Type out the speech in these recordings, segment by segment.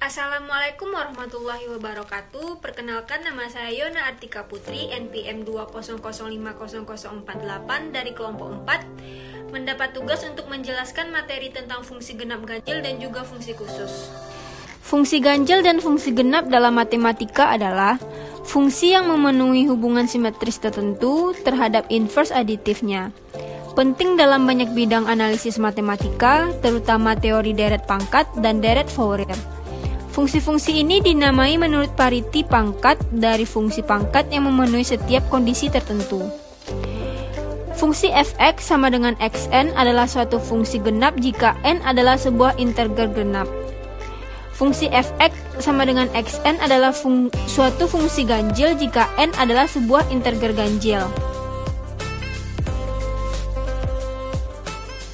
Assalamualaikum warahmatullahi wabarakatuh. Perkenalkan, nama saya Yona Artika Putri, NPM 200500048 dari kelompok 4, mendapat tugas untuk menjelaskan materi tentang fungsi genap ganjil dan juga fungsi khusus. Fungsi ganjil dan fungsi genap dalam matematika adalah fungsi yang memenuhi hubungan simetris tertentu terhadap inverse aditifnya. Penting dalam banyak bidang analisis matematika, terutama teori deret pangkat dan deret Fourier. Fungsi-fungsi ini dinamai menurut pariti pangkat dari fungsi pangkat yang memenuhi setiap kondisi tertentu. Fungsi fx sama dengan xn adalah suatu fungsi genap jika n adalah sebuah integer genap. Fungsi fx sama dengan xn adalah suatu fungsi ganjil jika n adalah sebuah integer ganjil.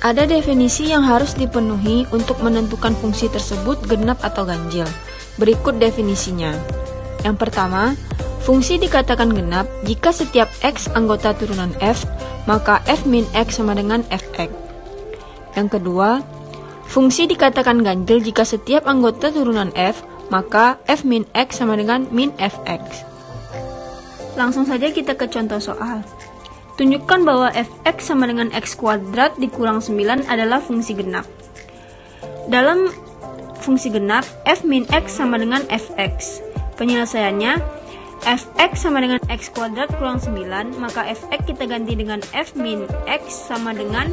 Ada definisi yang harus dipenuhi untuk menentukan fungsi tersebut genap atau ganjil. Berikut definisinya. Yang pertama, fungsi dikatakan genap jika setiap x anggota turunan f, maka f min x sama dengan fx. Yang kedua, fungsi dikatakan ganjil jika setiap anggota turunan f, maka f min x sama dengan min fx. Langsung saja kita ke contoh soal. Tunjukkan bahwa fx sama dengan x kuadrat dikurang 9 adalah fungsi genap. Dalam fungsi genap, f min x sama dengan fx. Penyelesaiannya, fx sama dengan x kuadrat kurang 9, maka fx kita ganti dengan f min x sama dengan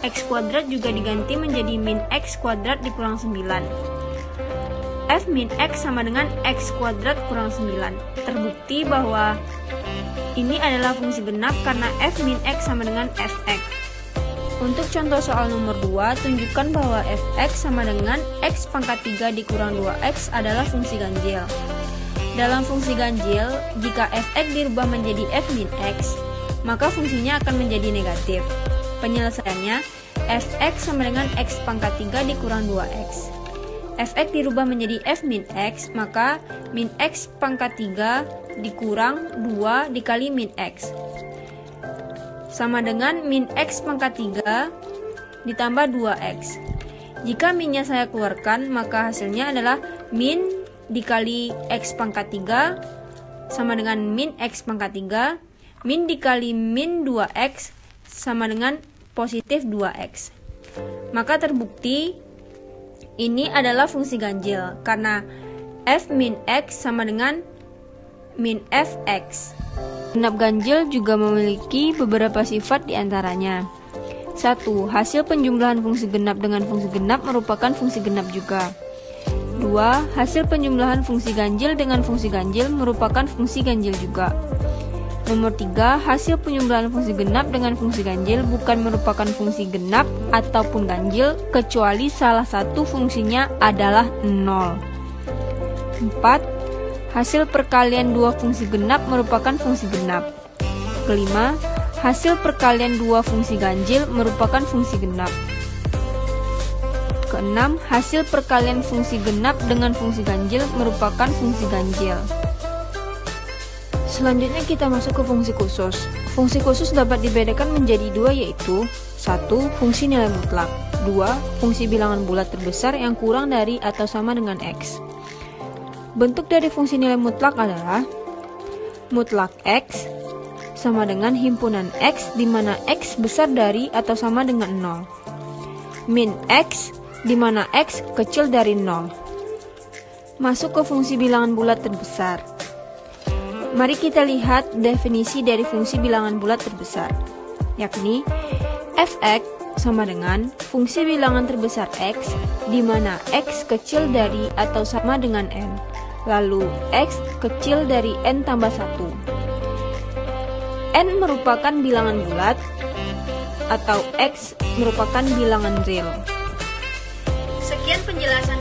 x kuadrat juga diganti menjadi min x kuadrat dikurang 9. F min x sama dengan x kuadrat kurang 9. Terbukti bahwa ini adalah fungsi genap karena f min x sama dengan fx. Untuk contoh soal nomor 2, tunjukkan bahwa fx sama dengan x pangkat 3 dikurang 2x adalah fungsi ganjil. Dalam fungsi ganjil, jika fx dirubah menjadi f min x, maka fungsinya akan menjadi negatif. Penyelesaiannya, fx sama dengan x pangkat 3 dikurang 2x. Fx dirubah menjadi f min x, maka min x pangkat 3 dikurang 2 dikali min x sama dengan min x pangkat 3 ditambah 2x. Jika minnya saya keluarkan, maka hasilnya adalah min dikali x pangkat 3 sama dengan min x pangkat 3, min dikali min 2x sama dengan positif 2x. Maka terbukti ini adalah fungsi ganjil karena f min x sama dengan min fx. Genap ganjil juga memiliki beberapa sifat diantaranya. 1. Hasil penjumlahan fungsi genap dengan fungsi genap merupakan fungsi genap juga. 2. Hasil penjumlahan fungsi ganjil dengan fungsi ganjil merupakan fungsi ganjil juga. Nomor 3. Hasil penjumlahan fungsi genap dengan fungsi ganjil bukan merupakan fungsi genap ataupun ganjil kecuali salah satu fungsinya adalah 0. 4. Hasil perkalian dua fungsi genap merupakan fungsi genap. Kelima, hasil perkalian dua fungsi ganjil merupakan fungsi genap. Keenam, hasil perkalian fungsi genap dengan fungsi ganjil merupakan fungsi ganjil. Selanjutnya kita masuk ke fungsi khusus. Fungsi khusus dapat dibedakan menjadi dua, yaitu 1. Fungsi nilai mutlak. 2. Fungsi bilangan bulat terbesar yang kurang dari atau sama dengan x. Bentuk dari fungsi nilai mutlak adalah mutlak x sama dengan himpunan x di mana x besar dari atau sama dengan 0. Min x di mana x kecil dari 0. Masuk ke fungsi bilangan bulat terbesar. Mari kita lihat definisi dari fungsi bilangan bulat terbesar, yakni fx sama dengan fungsi bilangan terbesar x di mana x kecil dari atau sama dengan n, lalu x kecil dari n tambah 1. N merupakan bilangan bulat atau x merupakan bilangan real. Sekian penjelasan